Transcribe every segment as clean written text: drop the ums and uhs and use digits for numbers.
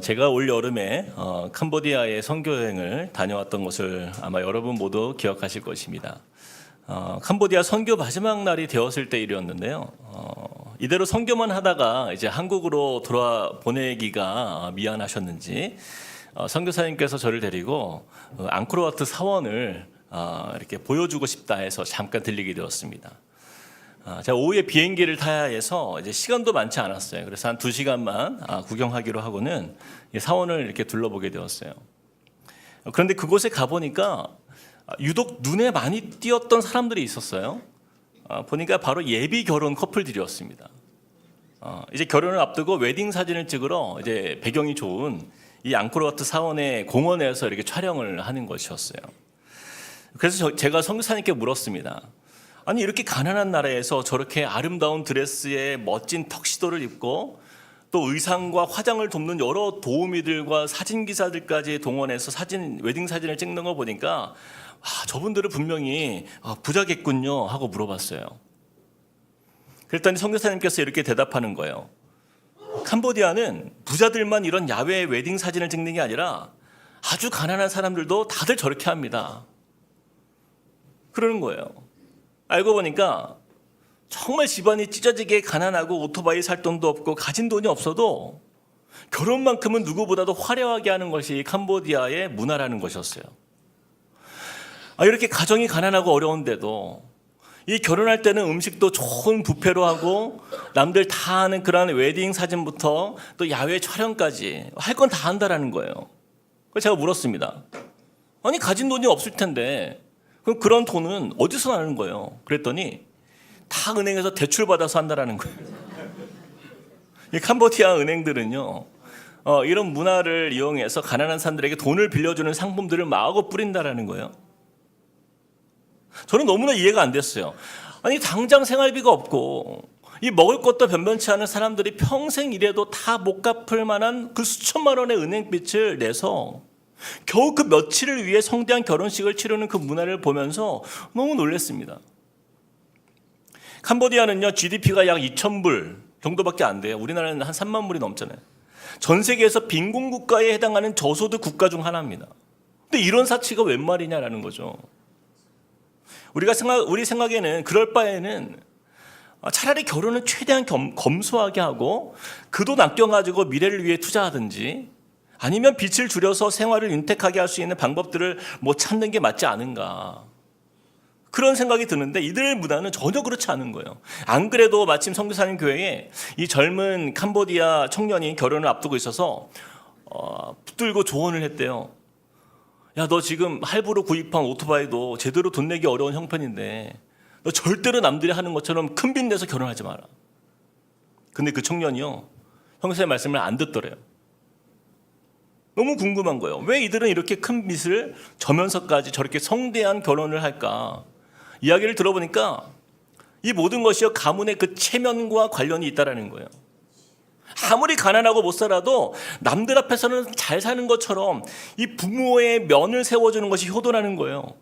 제가 올 여름에 캄보디아에 선교여행을 다녀왔던 것을 아마 여러분 모두 기억하실 것입니다. 캄보디아 선교 마지막 날이 되었을 때 일이었는데요. 이대로 선교만 하다가 이제 한국으로 돌아 보내기가 미안하셨는지 선교사님께서 저를 데리고 앙코르와트 사원을 이렇게 보여주고 싶다 해서 잠깐 들리게 되었습니다. 제가 오후에 비행기를 타야 해서 이제 시간도 많지 않았어요. 그래서 한 2시간만 구경하기로 하고는 사원을 이렇게 둘러보게 되었어요. 그런데 그곳에 가보니까 유독 눈에 많이 띄었던 사람들이 있었어요. 보니까 바로 예비 결혼 커플들이었습니다. 이제 결혼을 앞두고 웨딩 사진을 찍으러 이제 배경이 좋은 이 앙코르와트 사원의 공원에서 이렇게 촬영을 하는 것이었어요. 그래서 제가 선교사님께 물었습니다. 아니 이렇게 가난한 나라에서 저렇게 아름다운 드레스에 멋진 턱시도를 입고 또 의상과 화장을 돕는 여러 도우미들과 사진기사들까지 동원해서 웨딩 사진을 찍는 거 보니까 저분들은 분명히 부자겠군요 하고 물어봤어요. 그랬더니 선교사님께서 이렇게 대답하는 거예요. 캄보디아는 부자들만 이런 야외 웨딩 사진을 찍는 게 아니라 아주 가난한 사람들도 다들 저렇게 합니다. 그러는 거예요. 알고 보니까 정말 집안이 찢어지게 가난하고 오토바이 살 돈도 없고 가진 돈이 없어도 결혼만큼은 누구보다도 화려하게 하는 것이 캄보디아의 문화라는 것이었어요. 이렇게 가정이 가난하고 어려운데도 이 결혼할 때는 음식도 좋은 뷔페로 하고 남들 다 하는 그런 웨딩 사진부터 또 야외 촬영까지 할 건 다 한다라는 거예요. 그래서 제가 물었습니다. 아니 가진 돈이 없을 텐데 그럼 그런 돈은 어디서 나는 거예요? 그랬더니 다 은행에서 대출 받아서 한다라는 거예요. 이 캄보디아 은행들은요, 이런 문화를 이용해서 가난한 사람들에게 돈을 빌려주는 상품들을 마구 뿌린다라는 거예요. 저는 너무나 이해가 안 됐어요. 아니 당장 생활비가 없고 이 먹을 것도 변변치 않은 사람들이 평생 일해도 다 못 갚을 만한 그 수천만 원의 은행빚을 내서 겨우 그 며칠을 위해 성대한 결혼식을 치르는 그 문화를 보면서 너무 놀랐습니다. 캄보디아는요 GDP가 약 2,000불 정도밖에 안 돼요. 우리나라는 한 3만 불이 넘잖아요. 전 세계에서 빈곤 국가에 해당하는 저소득 국가 중 하나입니다. 근데 이런 사치가 웬 말이냐라는 거죠. 우리 생각에는 그럴 바에는 차라리 결혼을 최대한 검소하게 하고 그 돈 아껴가지고 미래를 위해 투자하든지 아니면 빚을 줄여서 생활을 윤택하게 할 수 있는 방법들을 찾는 게 맞지 않은가. 그런 생각이 드는데 이들의 문화는 전혀 그렇지 않은 거예요. 안 그래도 마침 선교사님 교회에 이 젊은 캄보디아 청년이 결혼을 앞두고 있어서 붙들고 조언을 했대요. 야, 너 지금 할부로 구입한 오토바이도 제대로 돈 내기 어려운 형편인데 너 절대로 남들이 하는 것처럼 큰 빚 내서 결혼하지 마라. 근데 그 청년이요 형사의 말씀을 안 듣더래요. 너무 궁금한 거예요. 왜 이들은 이렇게 큰 빚을 져면서까지 저렇게 성대한 결혼을 할까? 이야기를 들어보니까 이 모든 것이요 가문의 그 체면과 관련이 있다라는 거예요. 아무리 가난하고 못 살아도 남들 앞에서는 잘 사는 것처럼 이 부모의 면을 세워주는 것이 효도라는 거예요.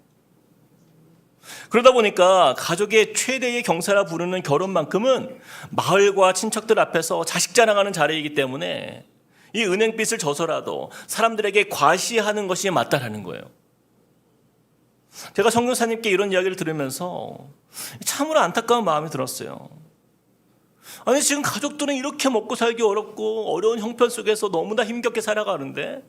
그러다 보니까 가족의 최대의 경사라 부르는 결혼만큼은 마을과 친척들 앞에서 자식 자랑하는 자리이기 때문에 이 은행빚을 져서라도 사람들에게 과시하는 것이 맞다라는 거예요. 제가 선교사님께 이런 이야기를 들으면서 참으로 안타까운 마음이 들었어요. 아니 지금 가족들은 이렇게 먹고 살기 어렵고 어려운 형편 속에서 너무나 힘겹게 살아가는데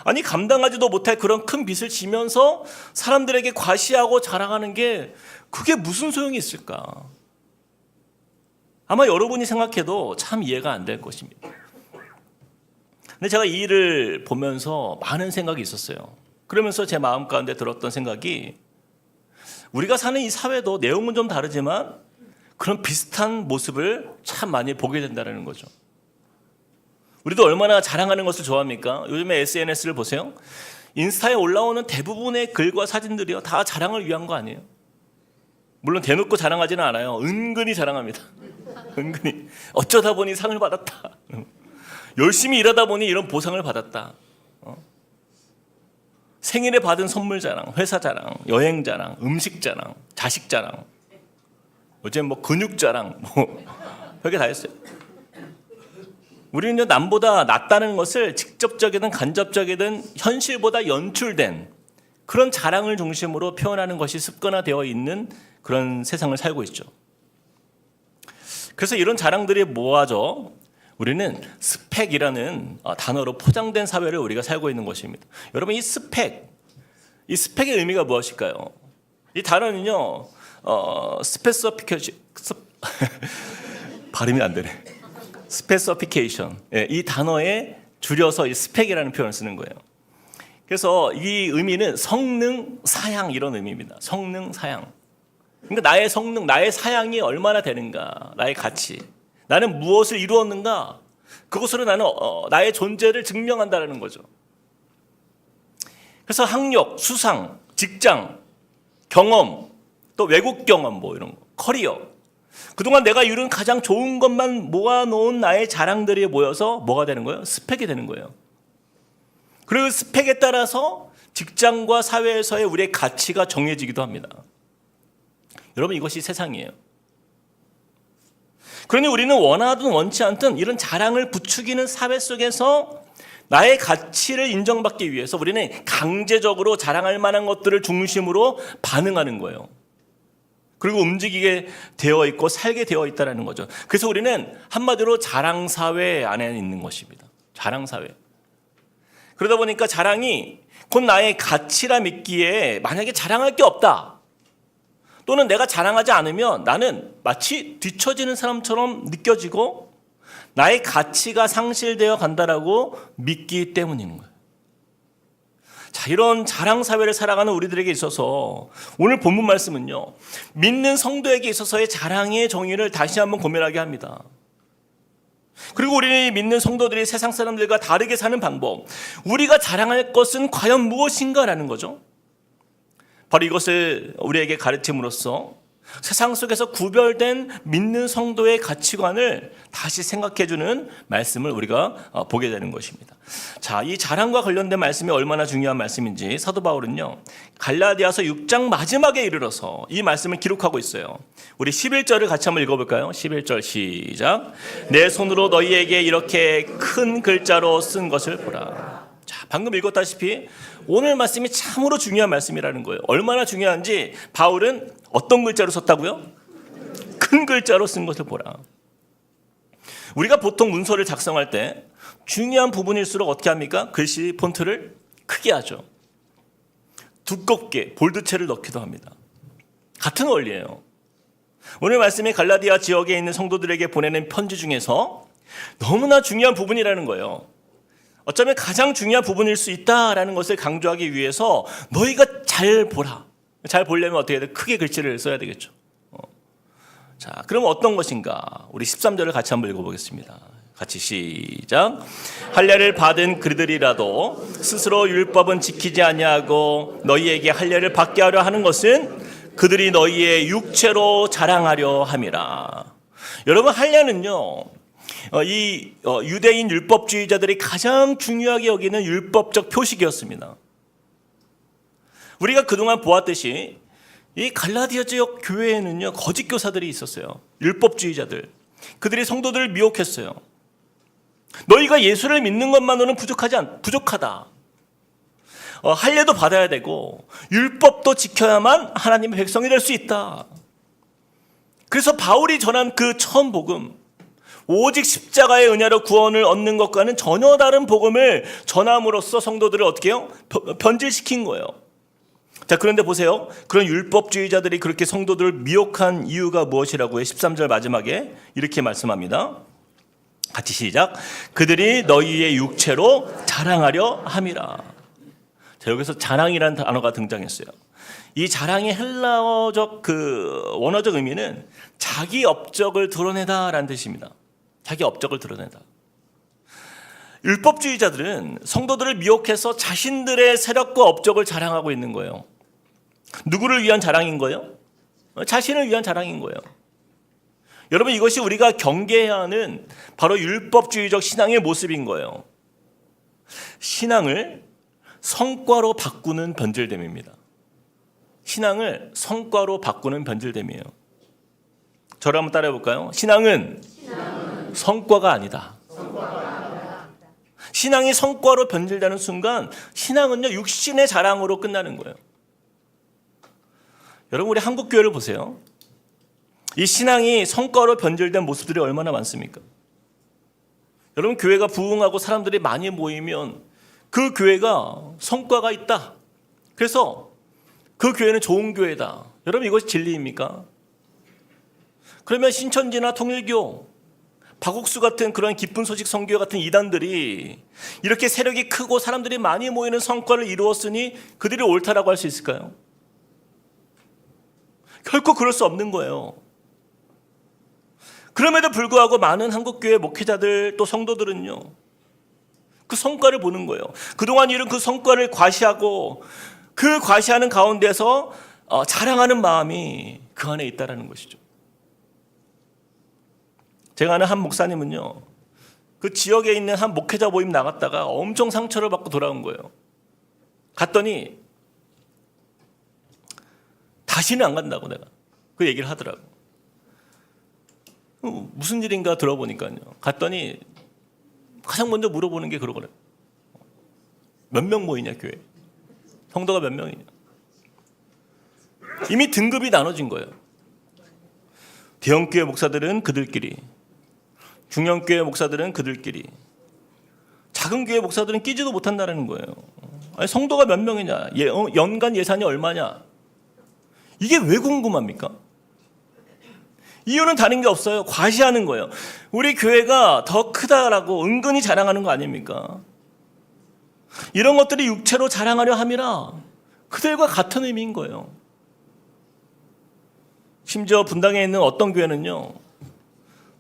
아니 감당하지도 못할 그런 큰 빚을 지면서 사람들에게 과시하고 자랑하는 게 그게 무슨 소용이 있을까? 아마 여러분이 생각해도 참 이해가 안 될 것입니다. 근데 제가 이 일을 보면서 많은 생각이 있었어요. 그러면서 제 마음 가운데 들었던 생각이 우리가 사는 이 사회도 내용은 좀 다르지만 그런 비슷한 모습을 참 많이 보게 된다는 거죠. 우리도 얼마나 자랑하는 것을 좋아합니까? 요즘에 SNS를 보세요. 인스타에 올라오는 대부분의 글과 사진들이요 다 자랑을 위한 거 아니에요? 물론 대놓고 자랑하지는 않아요. 은근히 자랑합니다. 은근히 어쩌다 보니 상을 받았다. 열심히 일하다 보니 이런 보상을 받았다. 생일에 받은 선물 자랑, 회사 자랑, 여행 자랑, 음식 자랑, 자식 자랑, 요즘 근육 자랑, 별게 다 했어요. 우리는 남보다 낫다는 것을 직접적이든 간접적이든 현실보다 연출된 그런 자랑을 중심으로 표현하는 것이 습관화되어 있는 그런 세상을 살고 있죠. 그래서 이런 자랑들이 뭐하죠? 우리는 스펙이라는 단어로 포장된 사회를 우리가 살고 있는 것입니다. 여러분, 이 스펙의 의미가 무엇일까요? 이 단어는요, 발음이 안 되네. 스페시피케이션. 이 단어에 줄여서 이 스펙이라는 표현을 쓰는 거예요. 그래서 이 의미는 성능, 사양 이런 의미입니다. 성능, 사양. 그러니까 나의 성능, 나의 사양이 얼마나 되는가, 나의 가치, 나는 무엇을 이루었는가, 그것으로 나는 나의 존재를 증명한다는 거죠. 그래서 학력, 수상, 직장, 경험, 또 외국 경험 뭐 이런 거, 커리어, 그동안 내가 이룬 가장 좋은 것만 모아놓은 나의 자랑들이 모여서 뭐가 되는 거예요? 스펙이 되는 거예요. 그리고 스펙에 따라서 직장과 사회에서의 우리의 가치가 정해지기도 합니다. 여러분, 이것이 세상이에요. 그러니 우리는 원하든 원치 않든 이런 자랑을 부추기는 사회 속에서 나의 가치를 인정받기 위해서 우리는 강제적으로 자랑할 만한 것들을 중심으로 반응하는 거예요. 그리고 움직이게 되어 있고 살게 되어 있다는 거죠. 그래서 우리는 한마디로 자랑사회 안에 있는 것입니다. 자랑사회. 그러다 보니까 자랑이 곧 나의 가치라 믿기에 만약에 자랑할 게 없다, 또는 내가 자랑하지 않으면 나는 마치 뒤처지는 사람처럼 느껴지고 나의 가치가 상실되어 간다라고 믿기 때문인 거예요. 자, 이런 자랑 사회를 살아가는 우리들에게 있어서 오늘 본문 말씀은요, 믿는 성도에게 있어서의 자랑의 정의를 다시 한번 고민하게 합니다. 그리고 우리 믿는 성도들이 세상 사람들과 다르게 사는 방법, 우리가 자랑할 것은 과연 무엇인가라는 거죠. 바로 이것을 우리에게 가르침으로써 세상 속에서 구별된 믿는 성도의 가치관을 다시 생각해주는 말씀을 우리가 보게 되는 것입니다. 자, 이 자랑과 관련된 말씀이 얼마나 중요한 말씀인지 사도 바울은요, 갈라디아서 6장 마지막에 이르러서 이 말씀을 기록하고 있어요. 우리 11절을 같이 한번 읽어볼까요? 11절 시작. 내 손으로 너희에게 이렇게 큰 글자로 쓴 것을 보라. 자, 방금 읽었다시피 오늘 말씀이 참으로 중요한 말씀이라는 거예요. 얼마나 중요한지 바울은 어떤 글자로 썼다고요? 큰 글자로 쓴 것을 보라. 우리가 보통 문서를 작성할 때 중요한 부분일수록 어떻게 합니까? 글씨 폰트를 크게 하죠. 두껍게 볼드체를 넣기도 합니다. 같은 원리예요. 오늘 말씀이 갈라디아 지역에 있는 성도들에게 보내는 편지 중에서 너무나 중요한 부분이라는 거예요. 어쩌면 가장 중요한 부분일 수 있다라는 것을 강조하기 위해서 너희가 잘 보라. 잘 보려면 어떻게 해야 돼? 크게 글씨를 써야 되겠죠. 자, 그럼 어떤 것인가? 우리 13절을 같이 한번 읽어보겠습니다. 같이 시작. 할례를 받은 그들이라도 스스로 율법은 지키지 아니하고 너희에게 할례를 받게 하려 하는 것은 그들이 너희의 육체로 자랑하려 함이라. 여러분, 할례는요, 이 유대인 율법주의자들이 가장 중요하게 여기는 율법적 표식이었습니다. 우리가 그동안 보았듯이 이 갈라디아 지역 교회에는요, 거짓 교사들이 있었어요. 율법주의자들. 그들이 성도들을 미혹했어요. 너희가 예수를 믿는 것만으로는 부족하다. 할례도 받아야 되고 율법도 지켜야만 하나님의 백성이 될 수 있다. 그래서 바울이 전한 그 처음 복음, 오직 십자가의 은혜로 구원을 얻는 것과는 전혀 다른 복음을 전함으로써 성도들을 어떻게 해요? 변질시킨 거예요. 자, 그런데 보세요. 그런 율법주의자들이 그렇게 성도들을 미혹한 이유가 무엇이라고요? 13절 마지막에 이렇게 말씀합니다. 같이 시작. 그들이 너희의 육체로 자랑하려 함이라. 자, 여기서 자랑이라는 단어가 등장했어요. 이 자랑의 헬라어적 원어적 의미는 자기 업적을 드러내다라는 뜻입니다. 자기 업적을 드러내다. 율법주의자들은 성도들을 미혹해서 자신들의 세력과 업적을 자랑하고 있는 거예요. 누구를 위한 자랑인 거예요? 자신을 위한 자랑인 거예요. 여러분, 이것이 우리가 경계해야 하는 바로 율법주의적 신앙의 모습인 거예요. 신앙을 성과로 바꾸는 변질됨입니다. 신앙을 성과로 바꾸는 변질됨이에요. 저를 한번 따라해 볼까요? 신앙은 성과가 아니다. 신앙이 성과로 변질되는 순간 신앙은요 육신의 자랑으로 끝나는 거예요. 여러분 우리 한국 교회를 보세요. 이 신앙이 성과로 변질된 모습들이 얼마나 많습니까? 여러분 교회가 부흥하고 사람들이 많이 모이면 그 교회가 성과가 있다. 그래서 그 교회는 좋은 교회다. 여러분 이것이 진리입니까? 그러면 신천지나 통일교, 박옥수 같은 그런 기쁜 소식 선교 같은 이단들이 이렇게 세력이 크고 사람들이 많이 모이는 성과를 이루었으니 그들이 옳다라고 할 수 있을까요? 결코 그럴 수 없는 거예요. 그럼에도 불구하고 많은 한국교회 목회자들 또 성도들은요 그 성과를 보는 거예요. 그동안 이룬 그 성과를 과시하고 그 과시하는 가운데서 자랑하는 마음이 그 안에 있다는 것이죠. 제가 아는 한 목사님은요 그 지역에 있는 한 목회자 모임 나갔다가 엄청 상처를 받고 돌아온 거예요. 갔더니 다시는 안 간다고 내가 그 얘기를 하더라고. 무슨 일인가 들어보니까요. 갔더니 가장 먼저 물어보는 게 그러거든요. 몇 명 모이냐 교회? 성도가 몇 명이냐? 이미 등급이 나눠진 거예요. 대형교회 목사들은 그들끼리, 중형교회 목사들은 그들끼리, 작은 교회 목사들은 끼지도 못한다는 거예요. 아니, 성도가 몇 명이냐? 연간 예산이 얼마냐? 이게 왜 궁금합니까? 이유는 다른 게 없어요. 과시하는 거예요. 우리 교회가 더 크다라고 은근히 자랑하는 거 아닙니까? 이런 것들이 육체로 자랑하려 함이라 그들과 같은 의미인 거예요. 심지어 분당에 있는 어떤 교회는요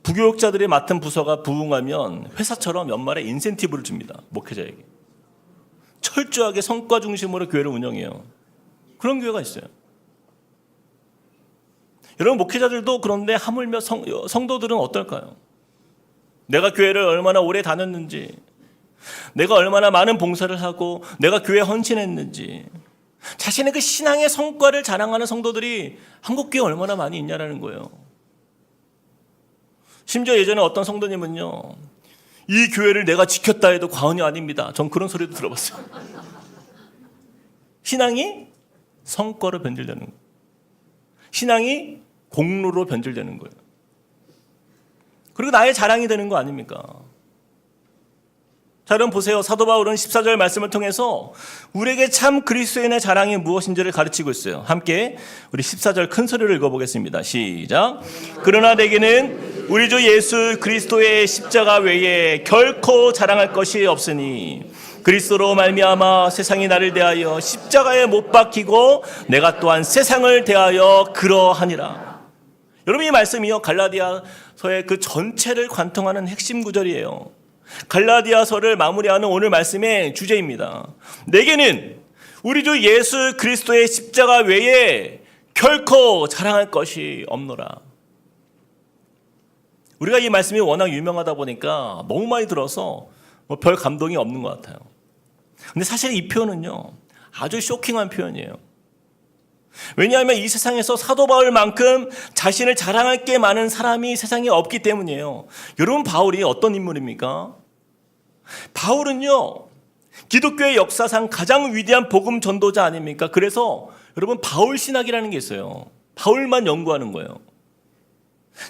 부교육자들이 맡은 부서가 부흥하면 회사처럼 연말에 인센티브를 줍니다. 목회자에게. 철저하게 성과 중심으로 교회를 운영해요. 그런 교회가 있어요. 여러분 목회자들도 그런데 하물며 성도들은 어떨까요? 내가 교회를 얼마나 오래 다녔는지, 내가 얼마나 많은 봉사를 하고 내가 교회에 헌신했는지, 자신의 그 신앙의 성과를 자랑하는 성도들이 한국교회에 얼마나 많이 있냐라는 거예요. 심지어 예전에 어떤 성도님은요 이 교회를 내가 지켰다 해도 과언이 아닙니다. 전 그런 소리도 들어봤어요. 신앙이 성과로 변질되는 거예요. 신앙이 공로로 변질되는 거예요. 그리고 나의 자랑이 되는 거 아닙니까? 자, 여러분 보세요. 사도 바울은 14절 말씀을 통해서 우리에게 참 그리스도인의 자랑이 무엇인지를 가르치고 있어요. 함께 우리 14절 큰 소리를 읽어보겠습니다. 시작. 그러나 내게는 우리 주 예수 그리스도의 십자가 외에 결코 자랑할 것이 없으니 그리스도로 말미암아 세상이 나를 대하여 십자가에 못 박히고 내가 또한 세상을 대하여 그러하니라. 여러분 이 말씀이요 갈라디아서의 그 전체를 관통하는 핵심 구절이에요. 갈라디아서를 마무리하는 오늘 말씀의 주제입니다. 내게는 우리 주 예수 그리스도의 십자가 외에 결코 자랑할 것이 없노라. 우리가 이 말씀이 워낙 유명하다 보니까 너무 많이 들어서 별 감동이 없는 것 같아요. 근데 사실 이 표현은요 아주 쇼킹한 표현이에요. 왜냐하면 이 세상에서 사도 바울만큼 자신을 자랑할 게 많은 사람이 세상에 없기 때문이에요. 여러분 바울이 어떤 인물입니까? 바울은요 기독교의 역사상 가장 위대한 복음 전도자 아닙니까? 그래서 여러분 바울 신학이라는 게 있어요. 바울만 연구하는 거예요.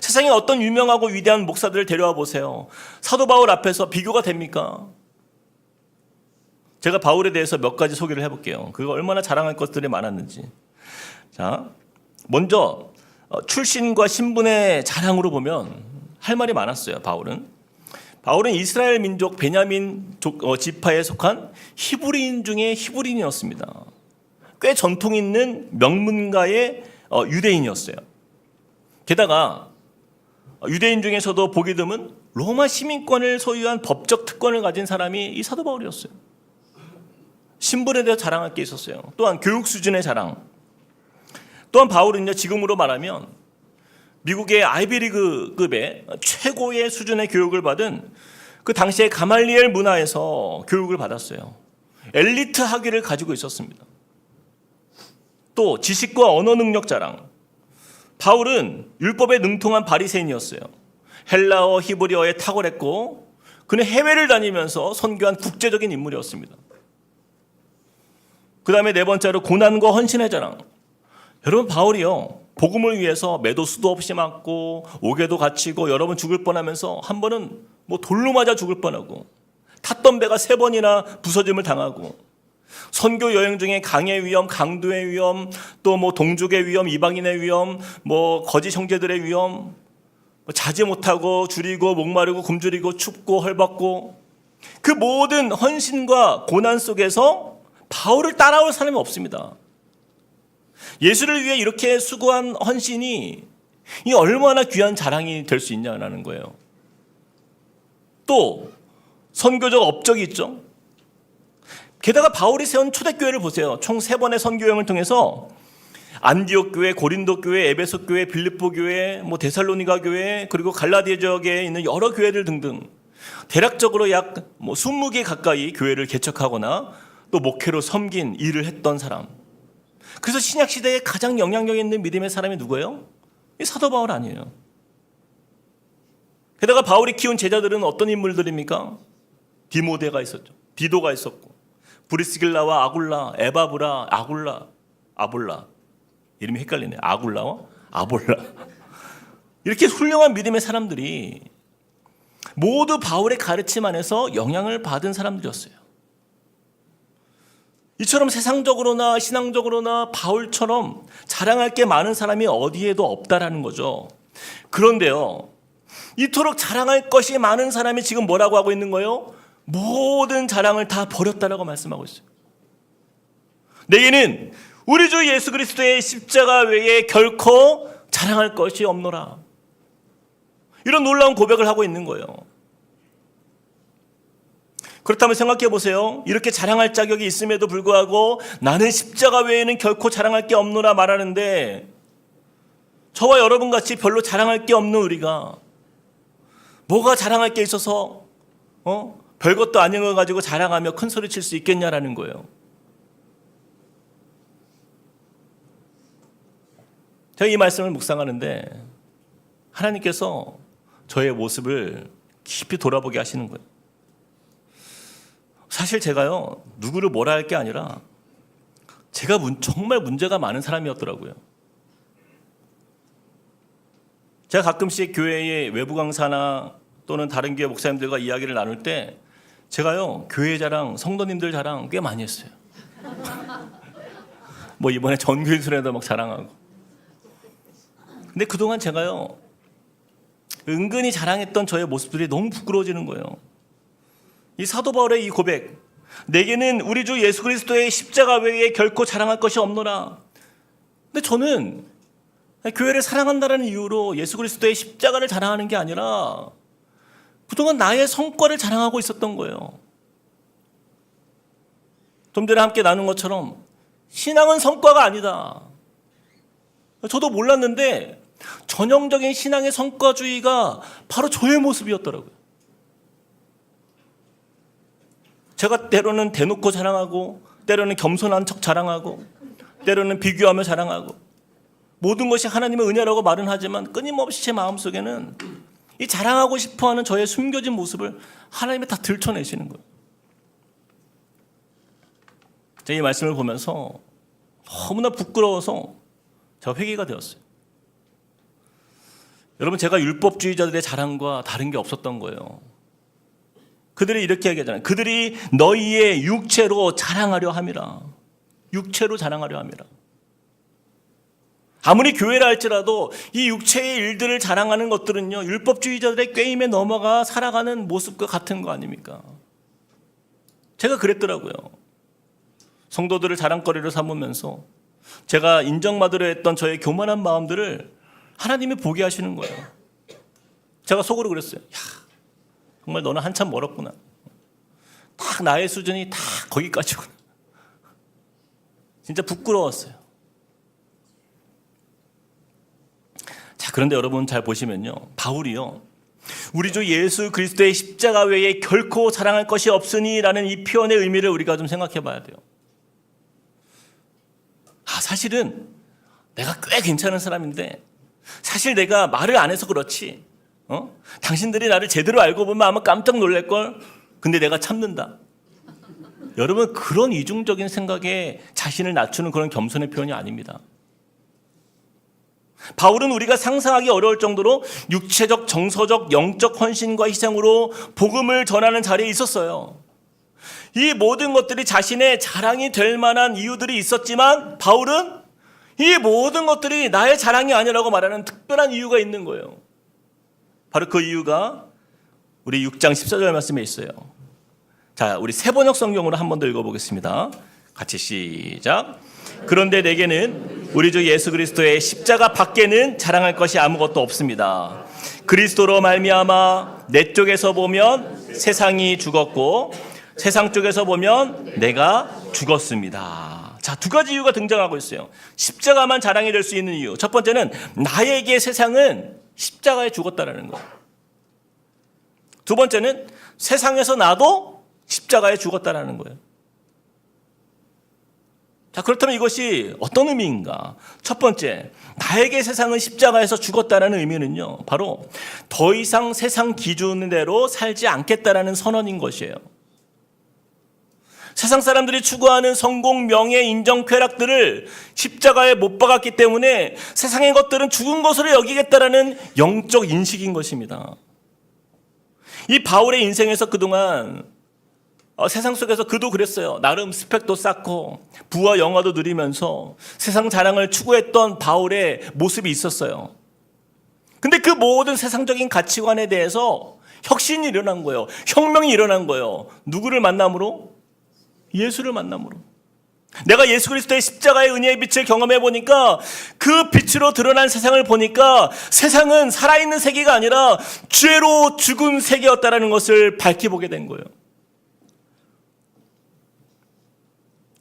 세상에 어떤 유명하고 위대한 목사들을 데려와 보세요. 사도 바울 앞에서 비교가 됩니까? 제가 바울에 대해서 몇 가지 소개를 해볼게요. 그가 얼마나 자랑할 것들이 많았는지. 자, 먼저 출신과 신분의 자랑으로 보면 할 말이 많았어요. 바울은 이스라엘 민족 베냐민 지파에 속한 히브리인 중에 히브리인이었습니다. 꽤 전통 있는 명문가의 유대인이었어요. 게다가 유대인 중에서도 보기 드문 로마 시민권을 소유한 법적 특권을 가진 사람이 이 사도 바울이었어요. 신분에 대해 자랑할 게 있었어요. 또한 교육 수준의 자랑. 또한 바울은요 지금으로 말하면 미국의 아이비리그급의 최고의 수준의 교육을 받은 그 당시의 가말리엘 문화에서 교육을 받았어요. 엘리트 학위를 가지고 있었습니다. 또 지식과 언어 능력 자랑. 바울은 율법에 능통한 바리새인이었어요. 헬라어, 히브리어에 탁월했고 그는 해외를 다니면서 선교한 국제적인 인물이었습니다. 그 다음에 네 번째로 고난과 헌신의 자랑. 여러분, 바울이요, 복음을 위해서 매도 수도 없이 맞고 옥에도 갇히고 여러 번 죽을 뻔하면서 한 번은 뭐 돌로 맞아 죽을 뻔하고 탔던 배가 3번이나 부서짐을 당하고 선교 여행 중에 강의 위험, 강도의 위험, 또 뭐 동족의 위험, 이방인의 위험, 뭐 거짓 형제들의 위험, 자지 못하고 줄이고 목마르고 굶주리고 춥고 헐벗고 그 모든 헌신과 고난 속에서 바울을 따라올 사람이 없습니다. 예수를 위해 이렇게 수고한 헌신이 이 얼마나 귀한 자랑이 될 수 있냐는 거예요. 또 선교적 업적이 있죠. 게다가 바울이 세운 초대교회를 보세요. 총 3번의 선교여행을 통해서 안디옥 교회, 고린도 교회, 에베소 교회, 빌립보 교회, 뭐 데살로니가 교회, 그리고 갈라디아 지역에 있는 여러 교회들 등등 대략적으로 약 20개 가까이 교회를 개척하거나 또 목회로 섬긴 일을 했던 사람. 그래서 신약 시대에 가장 영향력 있는 믿음의 사람이 누구예요? 이 사도 바울 아니에요. 게다가 바울이 키운 제자들은 어떤 인물들입니까? 디모데가 있었죠. 디도가 있었고, 브리스길라와 아굴라, 에바브라, 아볼라. 이름이 헷갈리네. 아굴라와 아볼라. 이렇게 훌륭한 믿음의 사람들이 모두 바울의 가르침 안에서 영향을 받은 사람들이었어요. 이처럼 세상적으로나 신앙적으로나 바울처럼 자랑할 게 많은 사람이 어디에도 없다라는 거죠. 그런데요, 이토록 자랑할 것이 많은 사람이 지금 뭐라고 하고 있는 거예요? 모든 자랑을 다 버렸다라고 말씀하고 있어요. 내게는 우리 주 예수 그리스도의 십자가 외에 결코 자랑할 것이 없노라. 이런 놀라운 고백을 하고 있는 거예요. 그렇다면 생각해 보세요. 이렇게 자랑할 자격이 있음에도 불구하고 나는 십자가 외에는 결코 자랑할 게 없노라 말하는데, 저와 여러분 같이 별로 자랑할 게 없는 우리가 뭐가 자랑할 게 있어서 별것도 아닌 거 가지고 자랑하며 큰 소리 칠 수 있겠냐라는 거예요. 제가 이 말씀을 묵상하는데 하나님께서 저의 모습을 깊이 돌아보게 하시는 거예요. 사실 제가요, 누구를 뭐라 할 게 아니라 제가 정말 문제가 많은 사람이었더라고요. 제가 가끔씩 교회의 외부 강사나 또는 다른 교회 목사님들과 이야기를 나눌 때 제가요, 교회 자랑, 성도님들 자랑 꽤 많이 했어요. 뭐 이번에 전교인순회도 막 자랑하고. 근데 그동안 제가요, 은근히 자랑했던 저의 모습들이 너무 부끄러워지는 거예요. 이 사도 바울의 이 고백, 내게는 우리 주 예수 그리스도의 십자가 외에 결코 자랑할 것이 없노라. 근데 저는 교회를 사랑한다는 이유로 예수 그리스도의 십자가를 자랑하는 게 아니라 그동안 나의 성과를 자랑하고 있었던 거예요. 좀 전에 함께 나눈 것처럼 신앙은 성과가 아니다. 저도 몰랐는데 전형적인 신앙의 성과주의가 바로 저의 모습이었더라고요. 제가 때로는 대놓고 자랑하고, 때로는 겸손한 척 자랑하고, 때로는 비교하며 자랑하고, 모든 것이 하나님의 은혜라고 말은 하지만 끊임없이 제 마음속에는 이 자랑하고 싶어하는 저의 숨겨진 모습을 하나님이 다 들춰내시는 거예요. 제가 이 말씀을 보면서 너무나 부끄러워서 제가 회개가 되었어요. 여러분, 제가 율법주의자들의 자랑과 다른 게 없었던 거예요. 그들이 이렇게 얘기하잖아요. 그들이 너희의 육체로 자랑하려 함이라. 육체로 자랑하려 함이라. 아무리 교회라 할지라도 이 육체의 일들을 자랑하는 것들은요, 율법주의자들의 꾀임에 넘어가 살아가는 모습과 같은 거 아닙니까? 제가 그랬더라고요. 성도들을 자랑거리로 삼으면서 제가 인정받으려 했던 저의 교만한 마음들을 하나님이 보게 하시는 거예요. 제가 속으로 그랬어요. 야, 정말 너는 한참 멀었구나. 딱 나의 수준이 다 거기까지구나. 진짜 부끄러웠어요. 자, 그런데 여러분 잘 보시면요, 바울이요, 우리 주 예수 그리스도의 십자가 외에 결코 자랑할 것이 없으니 라는 이 표현의 의미를 우리가 좀 생각해 봐야 돼요. 사실은 내가 꽤 괜찮은 사람인데 사실 내가 말을 안 해서 그렇지 당신들이 나를 제대로 알고 보면 아마 깜짝 놀랄걸. 근데 내가 참는다. 여러분, 그런 이중적인 생각에 자신을 낮추는 그런 겸손의 표현이 아닙니다. 바울은 우리가 상상하기 어려울 정도로 육체적, 정서적, 영적 헌신과 희생으로 복음을 전하는 자리에 있었어요. 이 모든 것들이 자신의 자랑이 될 만한 이유들이 있었지만 바울은 이 모든 것들이 나의 자랑이 아니라고 말하는 특별한 이유가 있는 거예요. 바로 그 이유가 우리 6장 14절 말씀에 있어요. 자, 우리 세번역 성경으로 한 번 더 읽어보겠습니다. 같이 시작. 그런데 내게는 우리 주 예수 그리스도의 십자가 밖에는 자랑할 것이 아무것도 없습니다. 그리스도로 말미암아 내 쪽에서 보면 세상이 죽었고 세상 쪽에서 보면 내가 죽었습니다. 자, 두 가지 이유가 등장하고 있어요. 십자가만 자랑이 될 수 있는 이유. 첫 번째는 나에게 세상은 십자가에 죽었다라는 거. 두 번째는 세상에서 나도 십자가에 죽었다라는 거예요. 자, 그렇다면 이것이 어떤 의미인가? 첫 번째, 나에게 세상은 십자가에서 죽었다라는 의미는요, 바로 더 이상 세상 기준대로 살지 않겠다라는 선언인 것이에요. 세상 사람들이 추구하는 성공, 명예, 인정, 쾌락들을 십자가에 못 박았기 때문에 세상의 것들은 죽은 것으로 여기겠다라는 영적 인식인 것입니다. 이 바울의 인생에서 그동안 세상 속에서 그도 그랬어요. 나름 스펙도 쌓고 부와 영화도 누리면서 세상 자랑을 추구했던 바울의 모습이 있었어요. 근데 그 모든 세상적인 가치관에 대해서 혁신이 일어난 거예요. 혁명이 일어난 거예요. 누구를 만남으로? 예수를 만남으로. 내가 예수 그리스도의 십자가의 은혜의 빛을 경험해 보니까 그 빛으로 드러난 세상을 보니까 세상은 살아있는 세계가 아니라 죄로 죽은 세계였다는 것을 밝히 보게 된 거예요.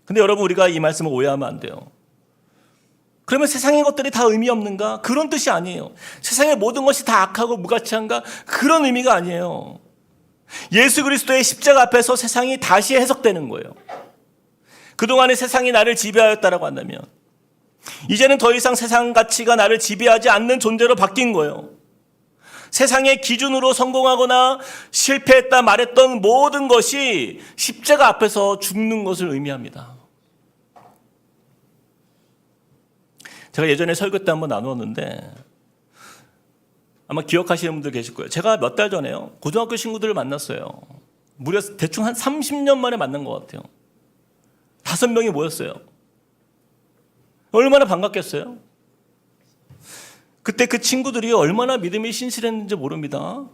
근데 여러분, 우리가 이 말씀을 오해하면 안 돼요. 그러면 세상의 것들이 다 의미 없는가? 그런 뜻이 아니에요. 세상의 모든 것이 다 악하고 무가치한가? 그런 의미가 아니에요. 예수 그리스도의 십자가 앞에서 세상이 다시 해석되는 거예요. 그동안에 세상이 나를 지배하였다라고 한다면 이제는 더 이상 세상 가치가 나를 지배하지 않는 존재로 바뀐 거예요. 세상의 기준으로 성공하거나 실패했다 말했던 모든 것이 십자가 앞에서 죽는 것을 의미합니다. 제가 예전에 설교 때 한번 나누었는데 아마 기억하시는 분들 계실 거예요. 제가 몇 달 전에요, 고등학교 친구들을 만났어요. 무려 대충 한 30년 만에 만난 것 같아요. 5명이 모였어요. 얼마나 반갑겠어요? 그때 그 친구들이 얼마나 믿음이 신실했는지 모릅니다.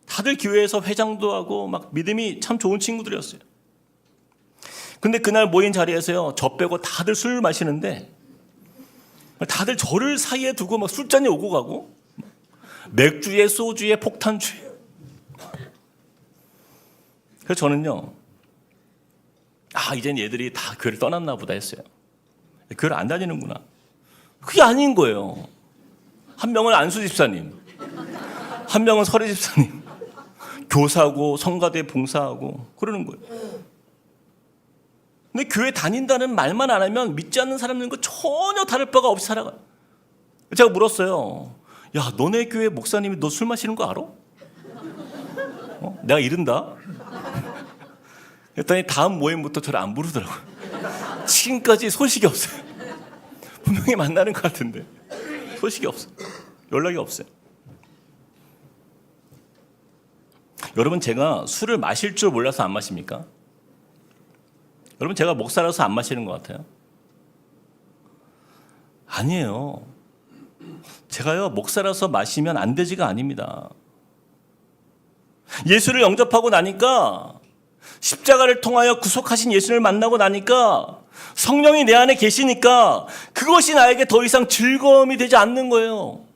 다들 교회에서 회장도 하고 막 믿음이 참 좋은 친구들이었어요. 근데 그날 모인 자리에서요, 저 빼고 다들 술을 마시는데 다들 저를 사이에 두고 막 술잔이 오고 가고 맥주에 소주에 폭탄주에. 그래서 저는요, 이젠 얘들이 다 교회를 떠났나 보다 했어요. 교회를 안 다니는구나. 그게 아닌 거예요. 한 명은 안수 집사님, 한 명은 설혜 집사님, 교사고 성가대 봉사하고 그러는 거예요. 근데 교회 다닌다는 말만 안 하면 믿지 않는 사람들과 전혀 다를 바가 없이 살아가요. 제가 물었어요. 야, 너네 교회 목사님이 너 술 마시는 거 알아? 내가 이른다. 그랬더니 다음 모임부터 저를 안 부르더라고요. 지금까지 소식이 없어요. 분명히 만나는 것 같은데 소식이 없어요. 연락이 없어요. 여러분, 제가 술을 마실 줄 몰라서 안 마십니까? 여러분, 제가 목사라서 안 마시는 것 같아요? 아니에요. 제가요, 목사라서 마시면 안 되지가 아닙니다. 예수를 영접하고 나니까, 십자가를 통하여 구속하신 예수를 만나고 나니까, 성령이 내 안에 계시니까 그것이 나에게 더 이상 즐거움이 되지 않는 거예요.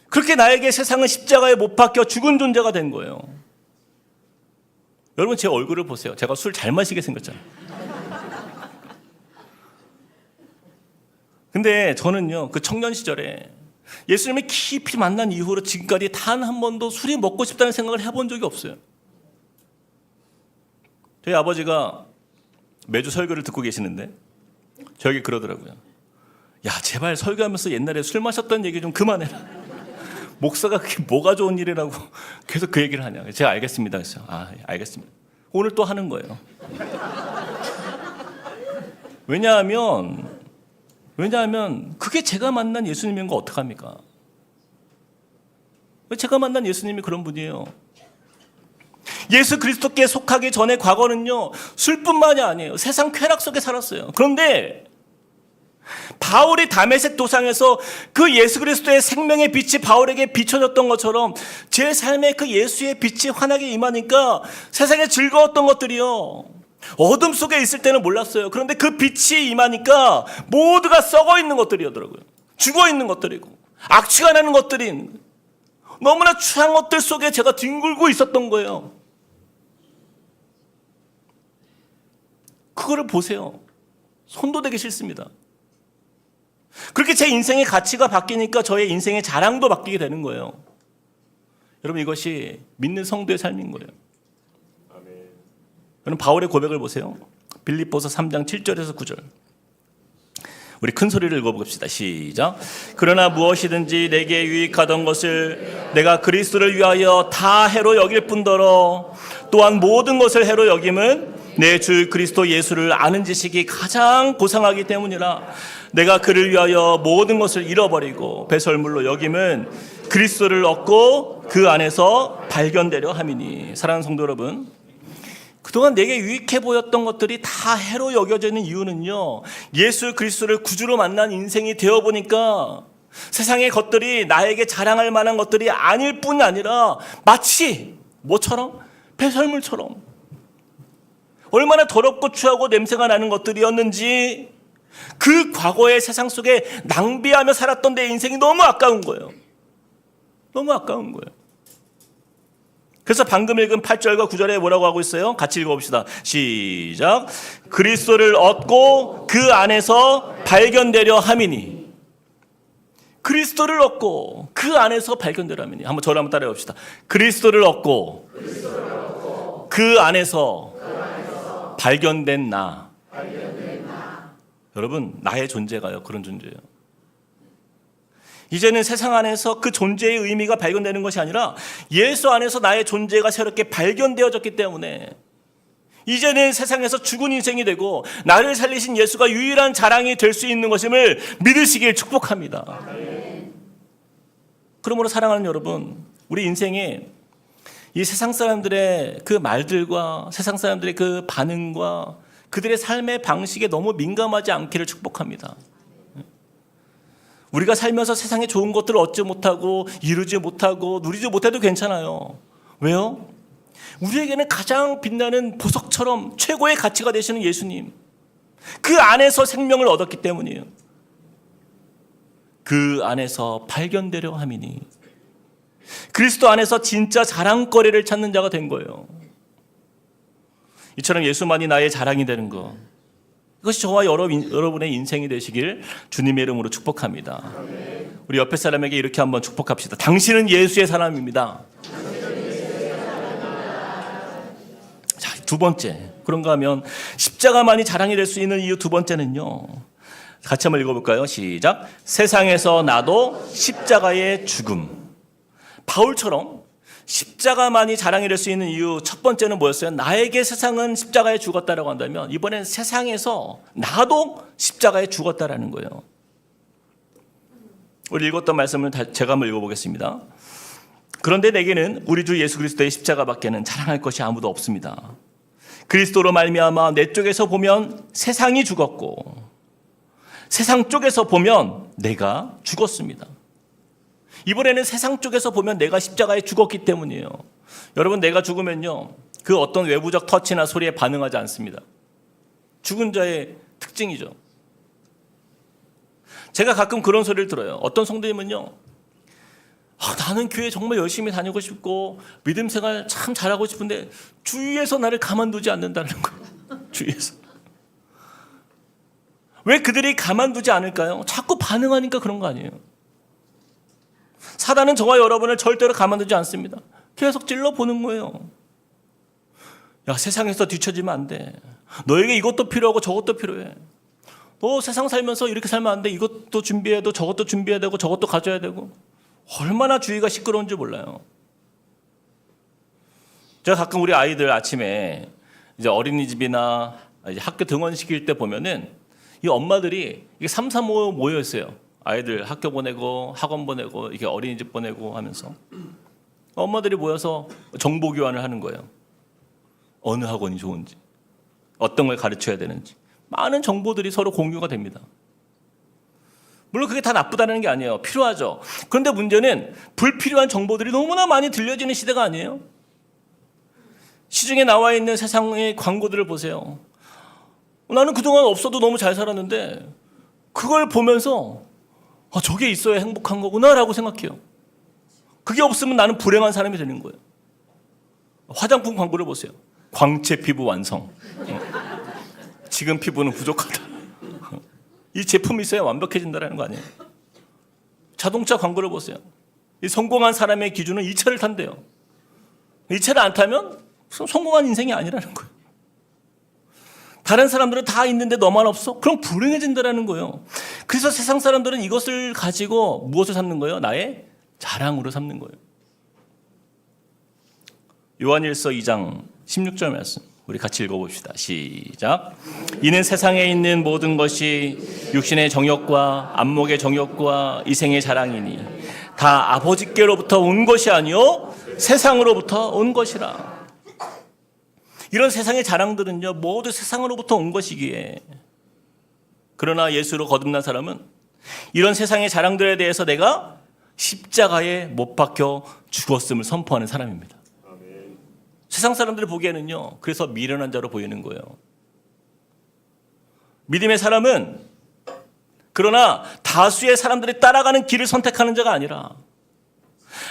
그렇게 나에게 세상은 십자가에 못 박혀 죽은 존재가 된 거예요. 여러분, 제 얼굴을 보세요. 제가 술 잘 마시게 생겼잖아요. 근데 저는요, 그 청년 시절에 예수님을 깊이 만난 이후로 지금까지 단 한 번도 술이 먹고 싶다는 생각을 해본 적이 없어요. 저희 아버지가 매주 설교를 듣고 계시는데 저에게 그러더라고요. 야, 제발 설교하면서 옛날에 술 마셨던 얘기 좀 그만해라. 목사가 그게 뭐가 좋은 일이라고 계속 그 얘기를 하냐. 제가 알겠습니다. 그래서 알겠습니다. 오늘 또 하는 거예요. 왜냐하면 그게 제가 만난 예수님인 거 어떡합니까? 제가 만난 예수님이 그런 분이에요. 예수 그리스도께 속하기 전에 과거는요, 술뿐만이 아니에요. 세상 쾌락 속에 살았어요. 그런데 바울이 다메섹 도상에서 그 예수 그리스도의 생명의 빛이 바울에게 비춰졌던 것처럼 제 삶에 그 예수의 빛이 환하게 임하니까 세상에 즐거웠던 것들이요, 어둠 속에 있을 때는 몰랐어요. 그런데 그 빛이 임하니까 모두가 썩어 있는 것들이더라고요. 죽어 있는 것들이고 악취가 나는 것들인 너무나 추한 것들 속에 제가 뒹굴고 있었던 거예요. 그거를 보세요. 손도 대기 싫습니다. 그렇게 제 인생의 가치가 바뀌니까 저의 인생의 자랑도 바뀌게 되는 거예요. 여러분, 이것이 믿는 성도의 삶인 거예요. 여러분, 바울의 고백을 보세요. 빌립보서 3장 7절에서 9절. 우리 큰 소리를 읽어봅시다. 시작. 그러나 무엇이든지 내게 유익하던 것을 내가 그리스도를 위하여 다 해로 여길 뿐더러 또한 모든 것을 해로 여김은 내 주 그리스도 예수를 아는 지식이 가장 고상하기 때문이라. 내가 그를 위하여 모든 것을 잃어버리고 배설물로 여김은 그리스도를 얻고 그 안에서 발견되려 함이니. 사랑하는 성도 여러분, 그동안 내게 유익해 보였던 것들이 다 해로 여겨지는 이유는요, 예수 그리스도를 구주로 만난 인생이 되어보니까 세상의 것들이 나에게 자랑할 만한 것들이 아닐 뿐 아니라 마치 뭐처럼? 배설물처럼 얼마나 더럽고 추하고 냄새가 나는 것들이었는지 그 과거의 세상 속에 낭비하며 살았던 내 인생이 너무 아까운 거예요. 너무 아까운 거예요. 그래서 방금 읽은 8절과 9절에 뭐라고 하고 있어요? 같이 읽어봅시다. 시작. 그리스도를 얻고 그 안에서 발견되려 함이니. 그리스도를 얻고 그 안에서 발견되려 함이니. 한번 저를 한번 따라해 봅시다. 그리스도를 얻고 그 안에서 발견된 나. 여러분, 나의 존재가요, 그런 존재예요. 이제는 세상 안에서 그 존재의 의미가 발견되는 것이 아니라 예수 안에서 나의 존재가 새롭게 발견되어졌기 때문에 이제는 세상에서 죽은 인생이 되고 나를 살리신 예수가 유일한 자랑이 될 수 있는 것임을 믿으시길 축복합니다. 그러므로 사랑하는 여러분, 우리 인생에 이 세상 사람들의 그 말들과 세상 사람들의 그 반응과 그들의 삶의 방식에 너무 민감하지 않기를 축복합니다. 우리가 살면서 세상에 좋은 것들을 얻지 못하고 이루지 못하고 누리지 못해도 괜찮아요. 왜요? 우리에게는 가장 빛나는 보석처럼 최고의 가치가 되시는 예수님, 그 안에서 생명을 얻었기 때문이에요. 그 안에서 발견되려 함이니. 그리스도 안에서 진짜 자랑거리를 찾는 자가 된 거예요. 이처럼 예수만이 나의 자랑이 되는 것, 이것이 저와 여러분의 인생이 되시길 주님의 이름으로 축복합니다. 우리 옆에 사람에게 이렇게 한번 축복합시다. 당신은 예수의 사람입니다. 자, 두 번째, 그런가 하면 십자가만이 자랑이 될 수 있는 이유 두 번째는요, 같이 한번 읽어볼까요? 시작. 세상에서 나도 십자가의 죽음. 바울처럼 십자가만이 자랑이 될 수 있는 이유 첫 번째는 뭐였어요? 나에게 세상은 십자가에 죽었다라고 한다면 이번엔 세상에서 나도 십자가에 죽었다라는 거예요. 우리 읽었던 말씀을 제가 한번 읽어보겠습니다. 그런데 내게는 우리 주 예수 그리스도의 십자가밖에는 자랑할 것이 아무도 없습니다. 그리스도로 말미암아 내 쪽에서 보면 세상이 죽었고 세상 쪽에서 보면 내가 죽었습니다. 이번에는 세상 쪽에서 보면 내가 십자가에 죽었기 때문이에요. 여러분, 내가 죽으면요, 그 어떤 외부적 터치나 소리에 반응하지 않습니다. 죽은 자의 특징이죠. 제가 가끔 그런 소리를 들어요. 어떤 성도님은요, 나는 교회 정말 열심히 다니고 싶고 믿음 생활 참 잘하고 싶은데 주위에서 나를 가만두지 않는다는 거예요. 주위에서. 왜 그들이 가만두지 않을까요? 자꾸 반응하니까 그런 거 아니에요. 사단은 저와 여러분을 절대로 가만두지 않습니다. 계속 찔러보는 거예요. 야, 세상에서 뒤처지면 안 돼. 너에게 이것도 필요하고 저것도 필요해. 너 세상 살면서 이렇게 살면 안 돼. 이것도 준비해야 되고 저것도 준비해야 되고 저것도 가져야 되고. 얼마나 주위가 시끄러운지 몰라요. 제가 가끔 우리 아이들 아침에 이제 어린이집이나 이제 학교 등원시킬 때 보면은 이 엄마들이 이게 3, 3, 5 모여 있어요. 아이들 학교 보내고 학원 보내고 이게 어린이집 보내고 하면서 엄마들이 모여서 정보 교환을 하는 거예요. 어느 학원이 좋은지, 어떤 걸 가르쳐야 되는지 많은 정보들이 서로 공유가 됩니다. 물론 그게 다 나쁘다는 게 아니에요. 필요하죠. 그런데 문제는 불필요한 정보들이 너무나 많이 들려지는 시대가 아니에요. 시중에 나와 있는 세상의 광고들을 보세요. 나는 그동안 없어도 너무 잘 살았는데 그걸 보면서 저게 있어야 행복한 거구나 라고 생각해요. 그게 없으면 나는 불행한 사람이 되는 거예요. 화장품 광고를 보세요. 광채 피부 완성. 지금 피부는 부족하다. 이 제품이 있어야 완벽해진다는 거 아니에요. 자동차 광고를 보세요. 이 성공한 사람의 기준은 이 차를 탄대요. 이 차를 안 타면 성공한 인생이 아니라는 거예요. 다른 사람들은 다 있는데 너만 없어? 그럼 불행해진다는 거예요. 그래서 세상 사람들은 이것을 가지고 무엇을 삼는 거예요? 나의 자랑으로 삼는 거예요. 요한일서 2장 16절 말씀 우리 같이 읽어봅시다. 시작. 이는 세상에 있는 모든 것이 육신의 정욕과 안목의 정욕과 이생의 자랑이니 다 아버지께로부터 온 것이 아니요 세상으로부터 온 것이라. 이런 세상의 자랑들은요 모두 세상으로부터 온 것이기에, 그러나 예수로 거듭난 사람은 이런 세상의 자랑들에 대해서 내가 십자가에 못 박혀 죽었음을 선포하는 사람입니다. 아멘. 세상 사람들이 보기에는요 그래서 미련한 자로 보이는 거예요. 믿음의 사람은 그러나 다수의 사람들이 따라가는 길을 선택하는 자가 아니라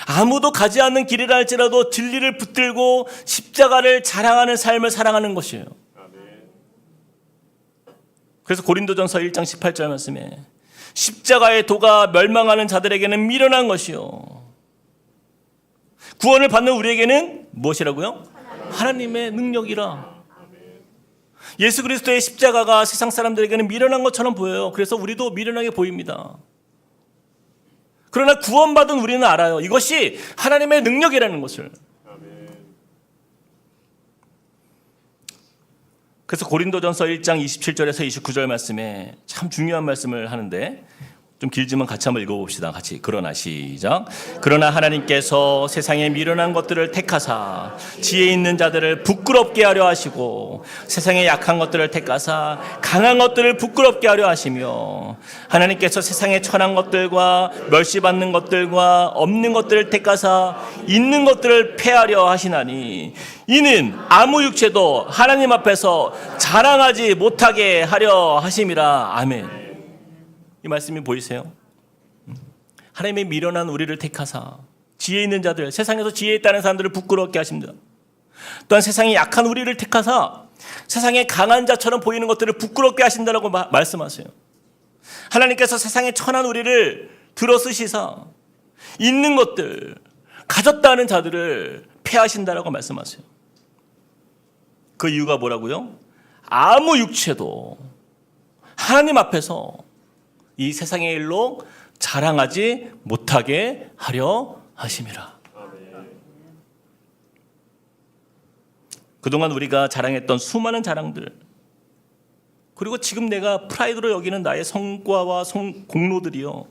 아무도 가지 않는 길이라 할지라도 진리를 붙들고 십자가를 자랑하는 삶을 살아가는 것이에요. 그래서 고린도전서 1장 18절 말씀에 십자가의 도가 멸망하는 자들에게는 미련한 것이요 구원을 받는 우리에게는 무엇이라고요? 하나님의 능력이라. 예수 그리스도의 십자가가 세상 사람들에게는 미련한 것처럼 보여요. 그래서 우리도 미련하게 보입니다. 그러나 구원받은 우리는 알아요. 이것이 하나님의 능력이라는 것을. 그래서 고린도전서 1장 27절에서 29절 말씀에 참 중요한 말씀을 하는데 좀 길지만 같이 한번 읽어봅시다. 같이. 그러나 시작. 그러나 하나님께서 세상에 미련한 것들을 택하사 지혜 있는 자들을 부끄럽게 하려 하시고 세상에 약한 것들을 택하사 강한 것들을 부끄럽게 하려 하시며 하나님께서 세상에 천한 것들과 멸시받는 것들과 없는 것들을 택하사 있는 것들을 폐하려 하시나니 이는 아무 육체도 하나님 앞에서 자랑하지 못하게 하려 하심이라. 아멘. 이 말씀이 보이세요? 하나님의 미련한 우리를 택하사 지혜 있는 자들, 세상에서 지혜 있다는 사람들을 부끄럽게 하십니다. 또한 세상에 약한 우리를 택하사 세상에 강한 자처럼 보이는 것들을 부끄럽게 하신다라고 말씀하세요. 하나님께서 세상에 천한 우리를 들어쓰시사 있는 것들, 가졌다 하는 자들을 폐하신다라고 말씀하세요. 그 이유가 뭐라고요? 아무 육체도 하나님 앞에서 이 세상의 일로 자랑하지 못하게 하려 하심이라. 그동안 우리가 자랑했던 수많은 자랑들, 그리고 지금 내가 프라이드로 여기는 나의 성과와 공로들이요,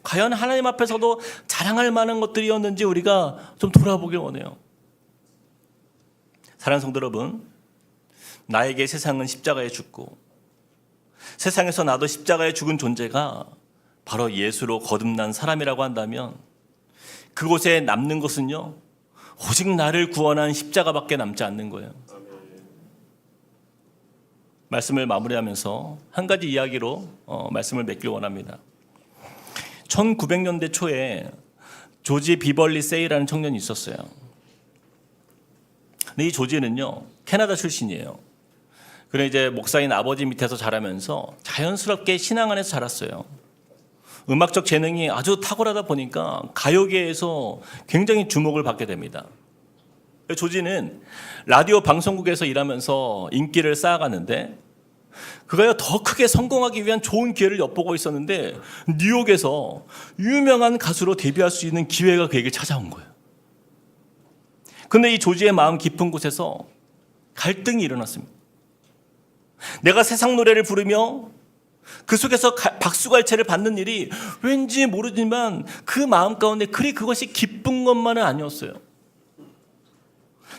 과연 하나님 앞에서도 자랑할 만한 것들이었는지 우리가 좀 돌아보길 원해요. 사랑하는 성도 여러분, 나에게 세상은 십자가에 죽고 세상에서 나도 십자가에 죽은 존재가 바로 예수로 거듭난 사람이라고 한다면 그곳에 남는 것은요 오직 나를 구원한 십자가밖에 남지 않는 거예요. 말씀을 마무리하면서 한 가지 이야기로 말씀을 맺길 원합니다. 1900년대 초에 조지 비벌리 세이라는 청년이 있었어요. 근데 이 조지는요 캐나다 출신이에요. 그래 이제 목사인 아버지 밑에서 자라면서 자연스럽게 신앙 안에서 자랐어요. 음악적 재능이 아주 탁월하다 보니까 가요계에서 굉장히 주목을 받게 됩니다. 조지는 라디오 방송국에서 일하면서 인기를 쌓아가는데 그가 더 크게 성공하기 위한 좋은 기회를 엿보고 있었는데 뉴욕에서 유명한 가수로 데뷔할 수 있는 기회가 그에게 찾아온 거예요. 근데 이 조지의 마음 깊은 곳에서 갈등이 일어났습니다. 내가 세상 노래를 부르며 그 속에서 박수갈채를 받는 일이 왠지 모르지만 그 마음 가운데 그것이 기쁜 것만은 아니었어요.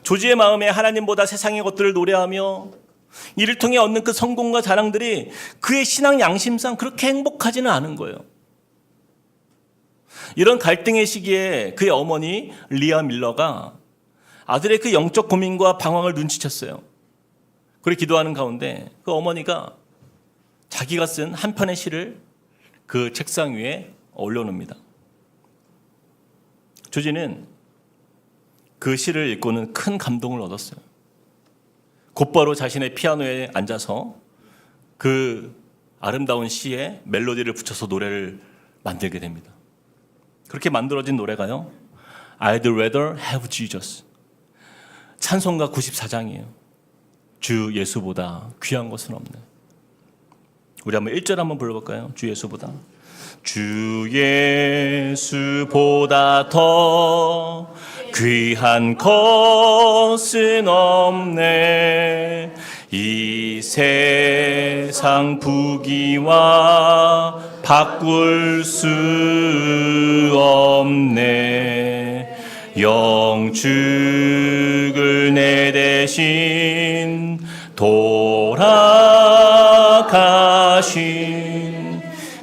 조지의 마음에 하나님보다 세상의 것들을 노래하며 이를 통해 얻는 그 성공과 자랑들이 그의 신앙 양심상 그렇게 행복하지는 않은 거예요. 이런 갈등의 시기에 그의 어머니 리아 밀러가 아들의 그 영적 고민과 방황을 눈치챘어요. 그리고 기도하는 가운데 그 어머니가 자기가 쓴 한 편의 시를 그 책상 위에 올려놓습니다. 조지는 그 시를 읽고는 큰 감동을 얻었어요. 곧바로 자신의 피아노에 앉아서 그 아름다운 시에 멜로디를 붙여서 노래를 만들게 됩니다. 그렇게 만들어진 노래가요, I'd rather have Jesus. 찬송가 94장이에요. 주 예수보다 귀한 것은 없네. 우리 한번 1절 한번 불러볼까요? 주 예수보다. 주 예수보다 더 귀한 것은 없네. 이 세상 부귀와 바꿀 수 없네. 영축을 내 대신 돌아가신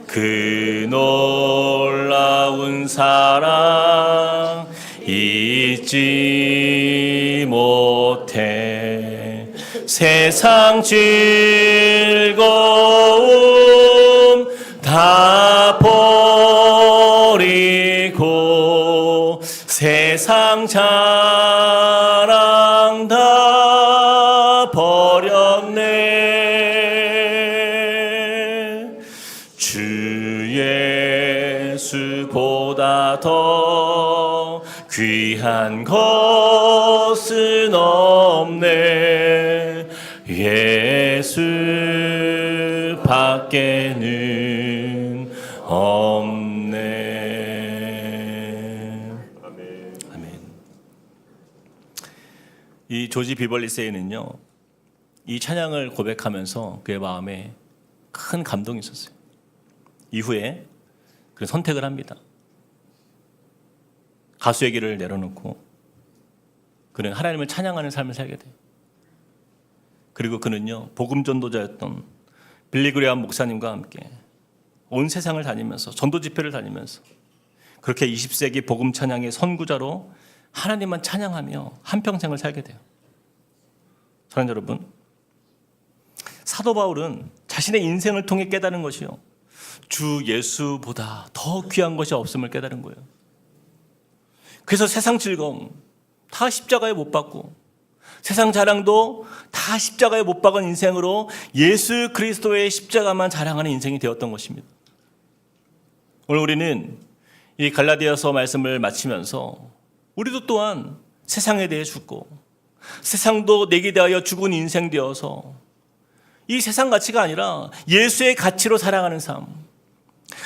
그 놀라운 사랑 잊지 못해. 세상 즐거움 다 버리고 세상 자랑 다 버렸네. 주 예수보다 더 귀한 것은 없네. 예수 밖에는 없네. 아멘. 이 조지 비벌리세이는요, 이 찬양을 고백하면서 그의 마음에 큰 감동이 있었어요. 이후에 그 선택을 합니다. 가수의 길을 내려놓고 그는 하나님을 찬양하는 삶을 살게 돼요. 그리고 그는요, 복음 전도자였던 빌리 그레이엄 목사님과 함께 온 세상을 다니면서 전도 집회를 다니면서 그렇게 20세기 복음 찬양의 선구자로 하나님만 찬양하며 한평생을 살게 돼요. 사랑하는 여러분, 사도 바울은 자신의 인생을 통해 깨달은 것이요, 주 예수보다 더 귀한 것이 없음을 깨달은 거예요. 그래서 세상 즐거움 다 십자가에 못 박고 세상 자랑도 다 십자가에 못 박은 인생으로 예수 그리스도의 십자가만 자랑하는 인생이 되었던 것입니다. 오늘 우리는 이 갈라디아서 말씀을 마치면서 우리도 또한 세상에 대해 죽고 세상도 내게 대하여 죽은 인생 되어서 이 세상 가치가 아니라 예수의 가치로 살아가는 삶,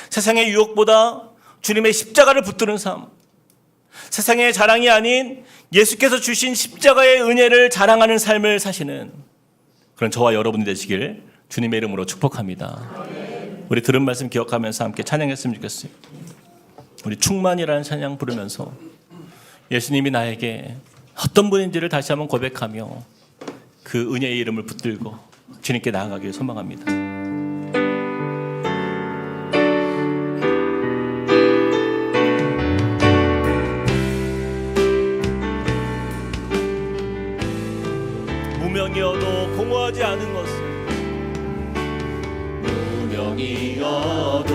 세상의 유혹보다 주님의 십자가를 붙드는 삶, 세상의 자랑이 아닌 예수께서 주신 십자가의 은혜를 자랑하는 삶을 사시는 그런 저와 여러분이 되시길 주님의 이름으로 축복합니다. 우리 들은 말씀 기억하면서 함께 찬양했으면 좋겠어요. 우리 충만이라는 찬양 부르면서 예수님이 나에게 어떤 분인지를 다시 한번 고백하며 그 은혜의 이름을 붙들고 주님께 나아가길 소망합니다. 무명이어도 공허하지 않은 것은, 무명이어도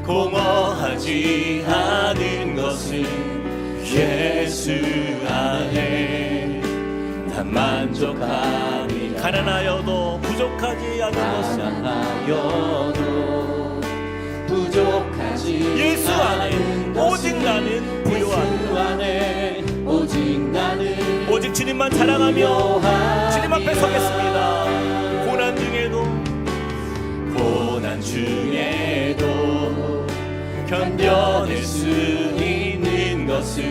공허하지 않은 것은 예수 안에 난 만족하리. 가난하여도 부족하지 않은 것은, 가난하여도 부족하지 예수 안에 오직 나는 부요하네. 오직 나는 오직 주님만 자랑하며 주님 앞에 서겠습니다. 고난 중에 고난 중에도 견뎌낼 수 있는 것은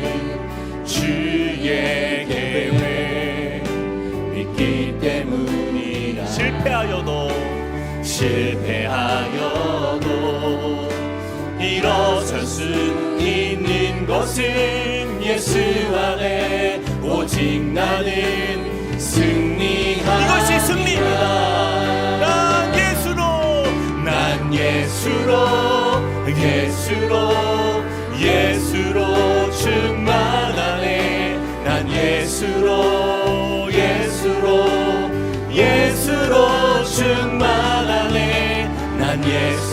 주의 계획 믿기 때문이라. 실패하여도 일어설 수 있는 것은 예수 안에 오직 나는 승리하리라. 이것이 승리입니다. 난 예수로 충만하네. 난 예수로 충만하네. 난 예수로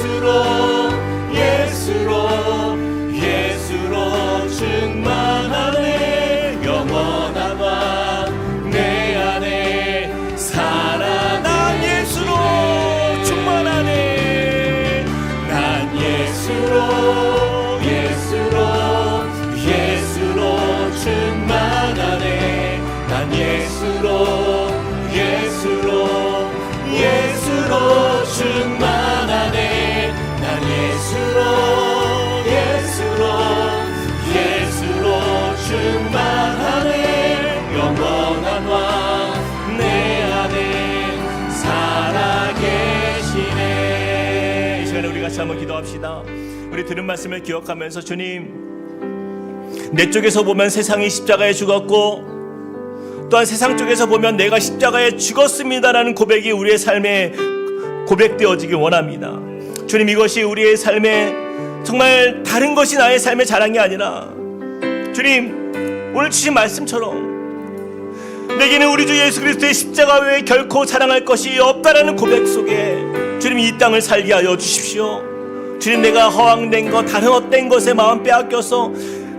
충만하네. 영원한 왕 내 안에 살아내. 난 예수로 충만하네. 난 예수로 충만하네. 난 예수로 충만하네. 난 예수로 충만하네. 영원한 왕 내 안에 살아계시네. 이 시간에 우리 같이 한번 기도합시다. 우리 들은 말씀을 기억하면서 주님, 내 쪽에서 보면 세상이 십자가에 죽었고 또한 세상 쪽에서 보면 내가 십자가에 죽었습니다라는 고백이 우리의 삶에 고백되어지길 원합니다. 주님, 이것이 우리의 삶에 정말 다른 것이 나의 삶의 자랑이 아니라 주님, 오늘 주신 말씀처럼 내게는 우리 주 예수 그리스도의 십자가 외에 결코 자랑할 것이 없다라는 고백 속에 주님, 이 땅을 살게 하여 주십시오. 주님, 내가 허황된 것, 다른 헛된 것에 마음 빼앗겨서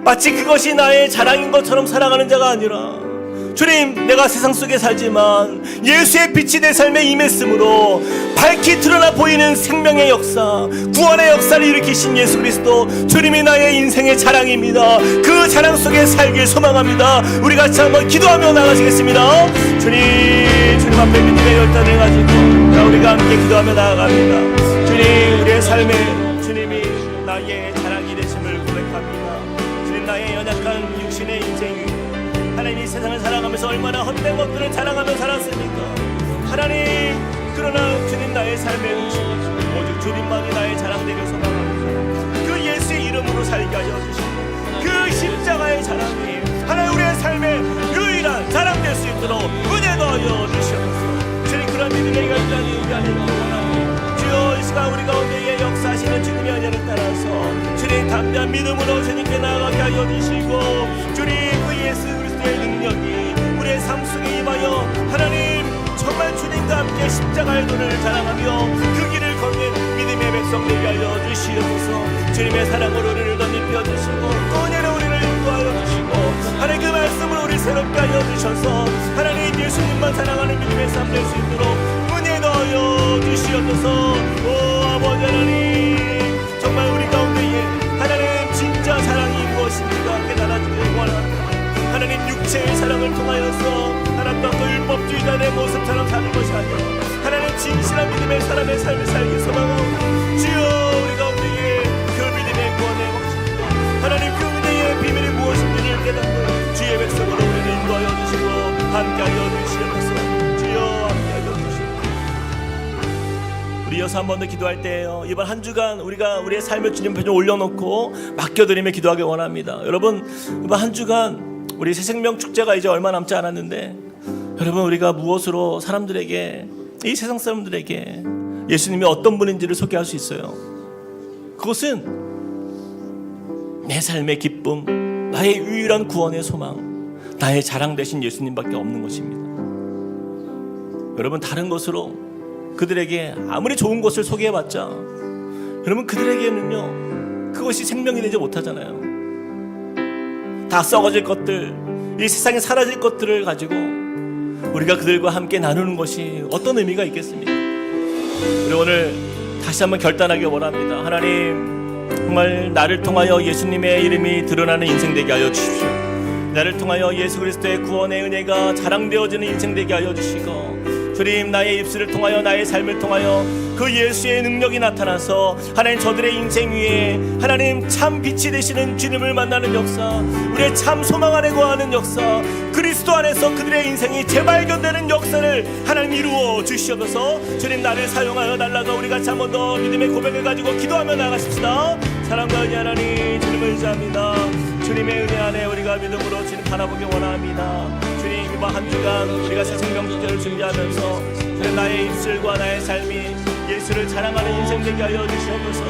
마치 그것이 나의 자랑인 것처럼 살아가는 자가 아니라 주님, 내가 세상 속에 살지만 예수의 빛이 내 삶에 임했으므로 밝히 드러나 보이는 생명의 역사, 구원의 역사를 일으키신 예수 그리스도, 주님이 나의 인생의 자랑입니다. 그 자랑 속에 살길 소망합니다. 우리 같이 한번 기도하며 나가시겠습니다. 주님 앞에 믿음의 열단을 가지고 우리가 함께 기도하며 나아갑니다. 주님, 우리의 삶에 주님이 나의 자랑이 되심을 고백합니다. 주님, 나의 연약한 육신의 인생이 하나님, 이 세상을 살아가면서 얼마나 헛된 것들을 자랑하며 살았습니까? 하나님, 그러나 주님, 나의 삶의 음식 오직 주님만이 나의 자랑되길 소망합니다. 그 예수의 이름으로 살게 하여 주시고 그 십자가의 자랑이 하나님 우리의 삶의 유일한 자랑될 수 있도록 은혜 더하여 주시옵소서. 주님, 그런 믿음의 결단이 우리 안에 원합니다. 주여, 이 시간 우리 가운데에 역사하시는 주님의 은혜를 따라서 주님, 담대한 믿음으로 주님께 나아가게 하여 주시고 주님, 그 예수 그리스도의 능력이 우리의 삶 속에 임하여 하나님 정말 주님과 함께 십자가의 도를 자랑하며 그 길을 걷는 믿음의 백성 되게 하여 주시옵소서. 주님의 사랑으로 우리를 덧입혀 주시고 또 은혜로 우리를 인도하여 주시고 하나님, 그 말씀으로 우리 새롭게 하여 주셔서 하나님 예수님만 사랑하는 믿음의 삶 될 수 있도록 은혜 넣어 주시옵소서. 오 아버지 하나님, 정말 우리 가운데에 하나님 진짜 사랑이 무엇인가 깨달아주길 원합니다. 하나님, 육체의 사랑을 통하여서 하나님 또 율법주의자의 모습처럼 사는 것이 아니라 하나님 진실한 믿음의 사람의 삶을 살기 소망하오니 주여, 우리 가운데에 그 믿음의 구원의 확신과 하나님 그 은혜의 비밀이 무엇인지를 깨닫고 주의 백성으로 우리를 인도하여 주시고 함께하여 주시옵소서. 주여, 함께하여 주시옵소서. 우리 이어서 한 번 더 기도할 때예요. 이번 한 주간 우리가 우리의 삶을 주님 앞에 올려놓고 맡겨드리며 기도하기 원합니다. 여러분, 이번 한 주간 우리 새생명 축제가 이제 얼마 남지 않았는데 여러분, 우리가 무엇으로 사람들에게, 이 세상 사람들에게 예수님이 어떤 분인지를 소개할 수 있어요? 그것은 내 삶의 기쁨, 나의 유일한 구원의 소망, 나의 자랑 되신 예수님밖에 없는 것입니다. 여러분, 다른 것으로 그들에게 아무리 좋은 것을 소개해봤자 여러분, 그들에게는요 그것이 생명이 되지 못하잖아요. 다 썩어질 것들, 이 세상에 사라질 것들을 가지고 우리가 그들과 함께 나누는 것이 어떤 의미가 있겠습니까? 우리 오늘 다시 한번 결단하기 원합니다. 하나님, 정말 나를 통하여 예수님의 이름이 드러나는 인생 되게 하여 주십시오. 나를 통하여 예수 그리스도의 구원의 은혜가 자랑되어지는 인생 되게 하여 주시고 주님, 나의 입술을 통하여 나의 삶을 통하여 그 예수의 능력이 나타나서 하나님 저들의 인생 위에 하나님 참 빛이 되시는 주님을 만나는 역사, 우리의 참 소망 안에 거하는 역사, 그리스도 안에서 그들의 인생이 재발견되는 역사를 하나님 이루어 주시옵소서. 주님, 나를 사용하여 달라가 우리 같이 한 번 더 믿음의 고백을 가지고 기도하며 나가십시다. 사랑과 은혜 하나님 주님을 의지합니다. 주님의 은혜 안에 우리가 믿음으로 주님 바라보기 원합니다. 주님, 이번 한 주간 우리가 새 생명 주제를 준비하면서 주님, 나의 입술과 나의 삶이 예수를 자랑하는 인생 되게 하여 주시옵소서.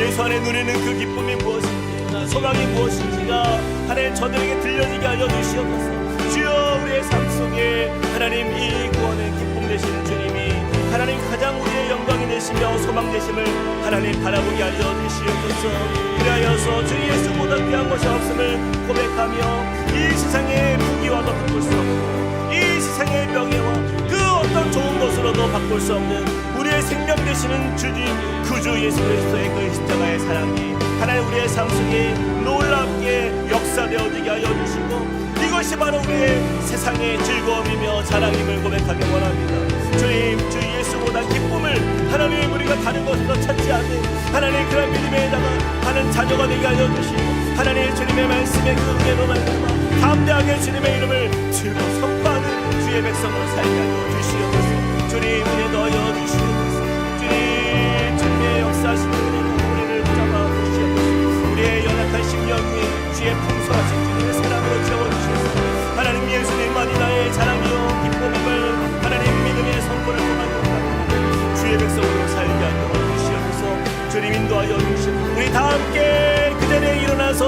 예수 안에 누리는 그 기쁨이 무엇인지, 소망이 무엇인지가 하나님 저들에게 들려지게 하여 주시옵소서. 주여, 우리의 삶 속에 하나님 이 구원의 기쁨 되시는 주님이 하나님 가장 우리의 영광이 되시며 소망 되심을 하나님 바라보게 하여 주시옵소서. 그리하여서 주 예수보다 귀한 것이 없음을 고백하며 이 세상의 부귀와도 바꿀 수 없고 이 세상의 명예와 그 어떤 좋은 것으로도 바꿀 수 없는 우리의 생명 되시는 주님, 그 주 예수 그리스도의 그 십자가의 사랑이 하나님 우리의 삶 속에 놀랍게 역사되어지게 하여 주시고 이것이 바로 우리의 세상의 즐거움이며 자랑임을 고백하기 원합니다. 주님, 주 예수보다 기쁨을 하나님 우리가 다른 것으로 찾지 않는 하나님 그런 믿음에다가 하는 자녀가 되게 하여 주시고 하나님 주님의 말씀에 그 은혜로 말미암아 담대하게 주님의 이름을 들고 선포하는 주의 백성을 살게 하여 주시옵소서. 주님, 은혜 넣어 주시옵소서. 주님, 주님의 역사하시는 은혜를 붙잡아 주시옵소서. 우리의 연약한 심령 위에 주의 풍성하신 주님의 사랑으로 채워주시옵소서. 하나님, 예수님만이 나의 자랑이요 기쁨임을 하나님 믿음의 선포를 통하여 주의 백성으로 살게 하여 주시옵소서. 주님, 인도하여 주시옵소서. 우리 다 함께 그 자리에 일어나서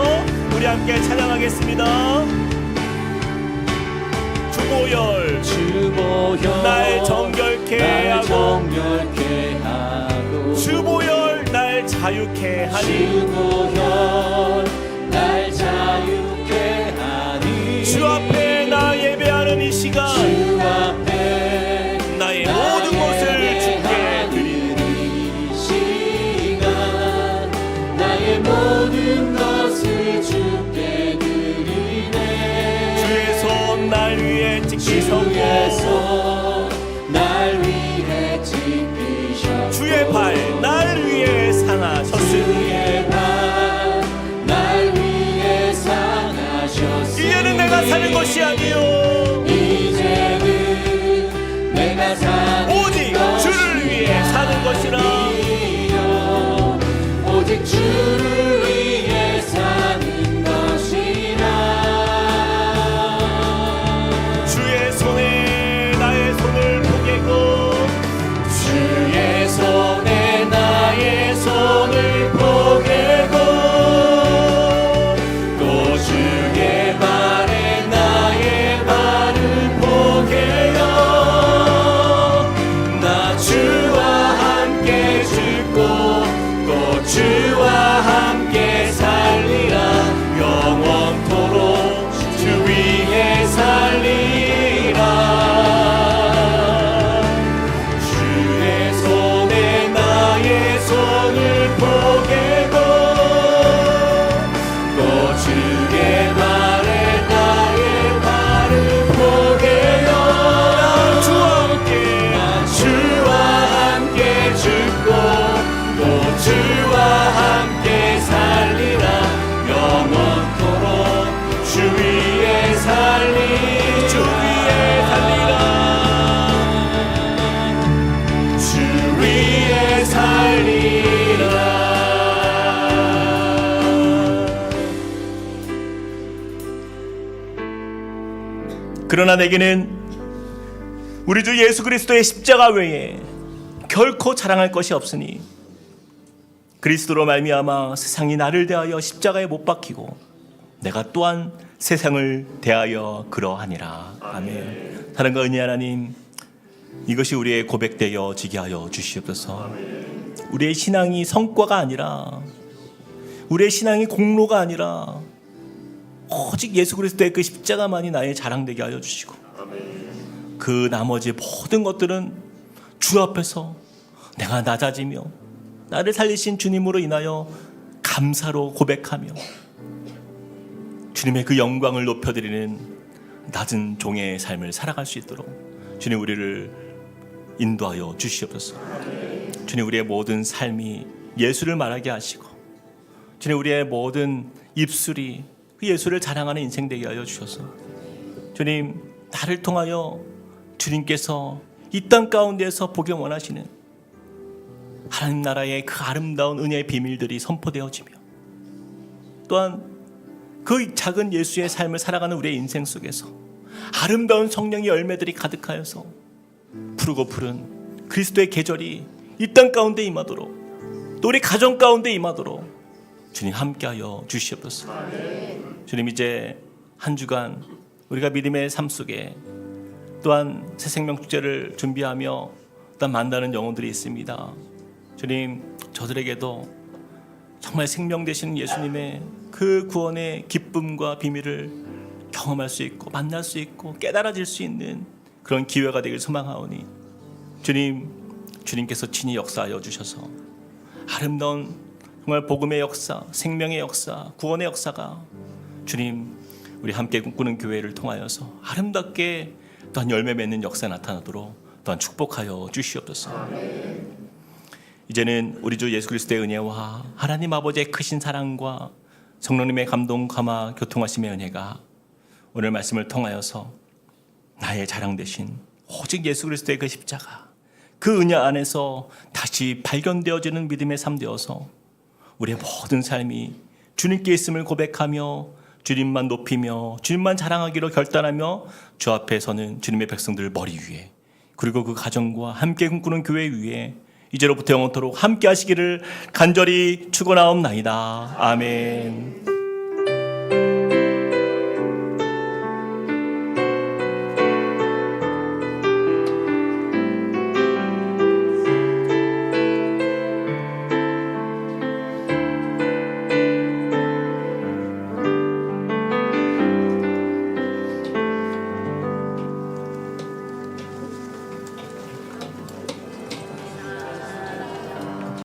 우리 함께 찬양하겠습니다. 주보혈 날 정결케 하고 주보혈 날 자유케 하니 주 앞에 나 예배하는 이 시간 나의 모든 것을 주께 드리니 모든 것을 주께 드리네. 주의 손 날 위에 찍히셨고 날 위해 찍히셨고 주의 발 날 위에 상하셨으니 날 위해 상하셨으니 이제는 내가 사는 것이 아니요 이제는 내가 사는 오직 주를 위해 사는 것이라. 오직 주를 위해 사는 것이라. 주의 손에 나의 손을 포개고 주의 손에 나의 손을 포개고 또 주의 발에 나의 발을 포개어 나 주와 함께 죽고 또 주와 함께 살리라. 영원토록 주 위에 살리라. 주의 손에 나의 손을 포개고 또 주의 발에 나의 발을 포개어 나 주와 함께 죽고 또 주와 함께 살리라. 영원토록 주 위에 살리라. 주 위에 살리라. 주 위에 살리라. 그러나 내게는 우리 주 예수 그리스도의 십자가 외에 결코 자랑할 것이 없으니 그리스도로 말미암아 세상이 나를 대하여 십자가에 못 박히고 내가 또한 세상을 대하여 그러하니라. 아멘. 사랑과 은혜 하나님, 이것이 우리의 고백되어지게 하여 주시옵소서. 우리의 신앙이 성과가 아니라 우리의 신앙이 공로가 아니라 오직 예수 그리스도의 그 십자가만이 나의 자랑되게 하여 주시고 그 나머지 모든 것들은 주 앞에서 내가 낮아지며 나를 살리신 주님으로 인하여 감사로 고백하며 주님의 그 영광을 높여드리는 낮은 종의 삶을 살아갈 수 있도록 주님 우리를 인도하여 주시옵소서. 주님, 우리의 모든 삶이 예수를 말하게 하시고, 주님, 우리의 모든 입술이 그 예수를 자랑하는 인생 되게 하여 주셔서, 주님, 나를 통하여 주님께서 이 땅 가운데에서 보기 원하시는 하나님 나라의 그 아름다운 은혜의 비밀들이 선포되어지며, 또한 그 작은 예수의 삶을 살아가는 우리의 인생 속에서 아름다운 성령의 열매들이 가득하여서 푸르고 푸른 그리스도의 계절이 이 땅 가운데 임하도록, 또 우리 가정 가운데 임하도록 주님 함께하여 주시옵소서. 주님, 이제 한 주간 우리가 믿음의 삶 속에 또한 새 생명 축제를 준비하며 또한 만나는 영혼들이 있습니다. 주님, 저들에게도 정말 생명 되시는 예수님의 그 구원의 기쁨과 비밀을 경험할 수 있고 만날 수 있고 깨달아질 수 있는 그런 기회가 되길 소망하오니, 주님께서 친히 역사하여 주셔서 아름다운 정말 복음의 역사, 생명의 역사, 구원의 역사가 주님, 우리 함께 꿈꾸는 교회를 통하여서 아름답게 또한 열매 맺는 역사 나타나도록 또한 축복하여 주시옵소서. 이제는 우리 주 예수 그리스도의 은혜와 하나님 아버지의 크신 사랑과 성령님의 감동, 감화, 교통하심의 은혜가 오늘 말씀을 통하여서 나의 자랑 되신 오직 예수 그리스도의 그 십자가, 그 은혜 안에서 다시 발견되어지는 믿음의 삶 되어서 우리의 모든 삶이 주님께 있음을 고백하며 주님만 높이며 주님만 자랑하기로 결단하며 주 앞에 서는 주님의 백성들 머리 위에, 그리고 그 가정과 함께 꿈꾸는 교회 위에 이제로부터 영원토록 함께 하시기를 간절히 축원하옵나이다. 아멘.